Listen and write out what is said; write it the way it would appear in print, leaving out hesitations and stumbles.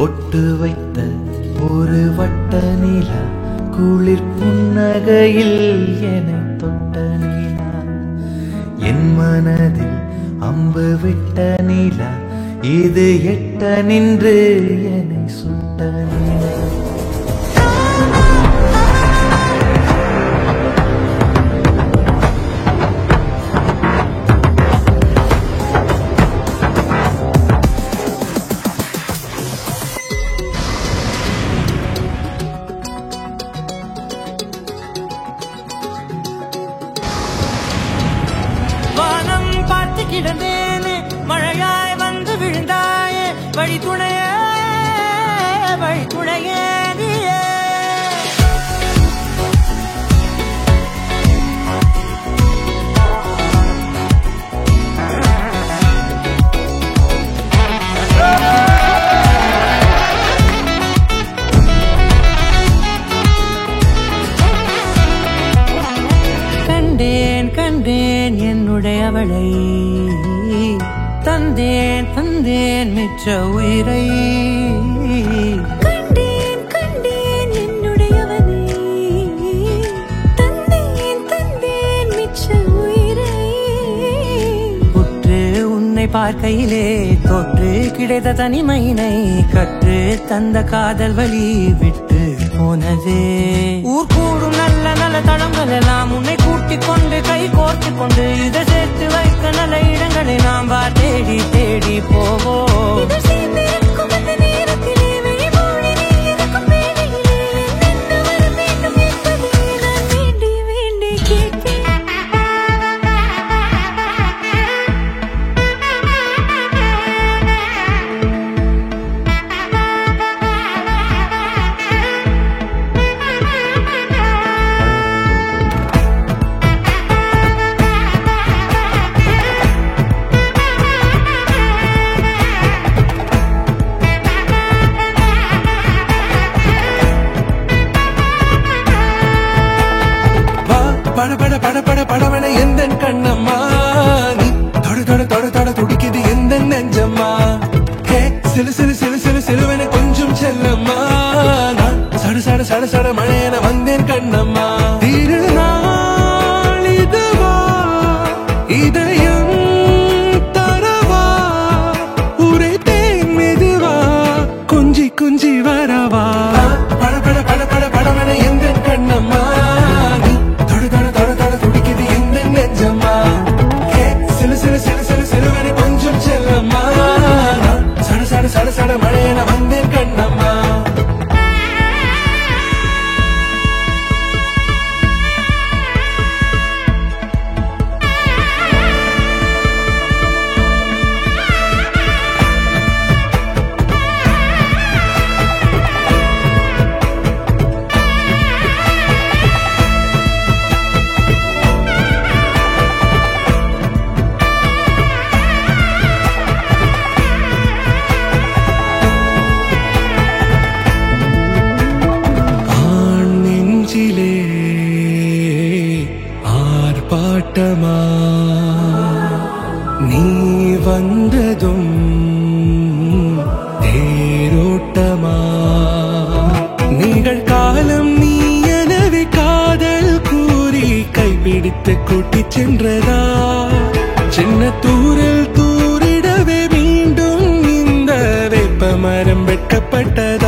பொட்டு வைத்த ஒரு வட்ட நிலா குளிர் புன்னகையில் என்னை தொட்ட நிலா என் மனதில் அம்பு விட்ட நிலா இது எட்ட நின்று என்னை சுட்ட நிலா கிடந்தேனே மழையாய் வந்து விழுந்தாயே வழி துணையே நீயே கண்டேன் கண்டேன் என்னுடையவளை தந்தேன் தந்தேன் மிச்ச உயிரை கண்டேன் கண்டேன் என்னுடையவனை தந்தேன் தந்தேன் மிச்ச உயிரை உற்று உன்னை பார்க்கையிலே தொற்று கிடைத்த தனிமையினை கற்று தந்த காதல் வழி விட்டு போனதே ஊர் கூடும் நல்ல நல்ல தளங்கள் எல்லாம் உன்னை கூட்டிக் கொண்டு கை கோர்த்து கொண்டு இதை சேர்த்து வைக்க நல்ல இடங்களை நாம் தேடி தேடி போவோம் படவன எந்த கண்ணம்மா நீ தொட தொட தொட தொட துடிக்குது எந்த நெஞ்சம்மா ஹே சிலு சிலு சிலு சிலு சிலுவன கொஞ்சம் செல்லம்மா நான் சட சட சட சட மழையன வந்தேன் கண்ணம்மா திருநாள் இதுவா இதயம் தரவா உரைத்தேன் மெதுவா குஞ்சி குஞ்சி வரவா படவன எந்த கண்ணம்மா சட சட மழையன வந்தேன் கண்ணம்மா ஆர்ப்பாட்டமா நீ வந்ததும் தேரோட்டமா நிகழ்காலம் நீ எனவே காதல் கூறி கைப்பிடித்து கூட்டிச் சென்றதா சின்ன தூரில் தூரிடவே மீண்டும் இந்த வேப்ப மரம் வெட்கப்பட்டதா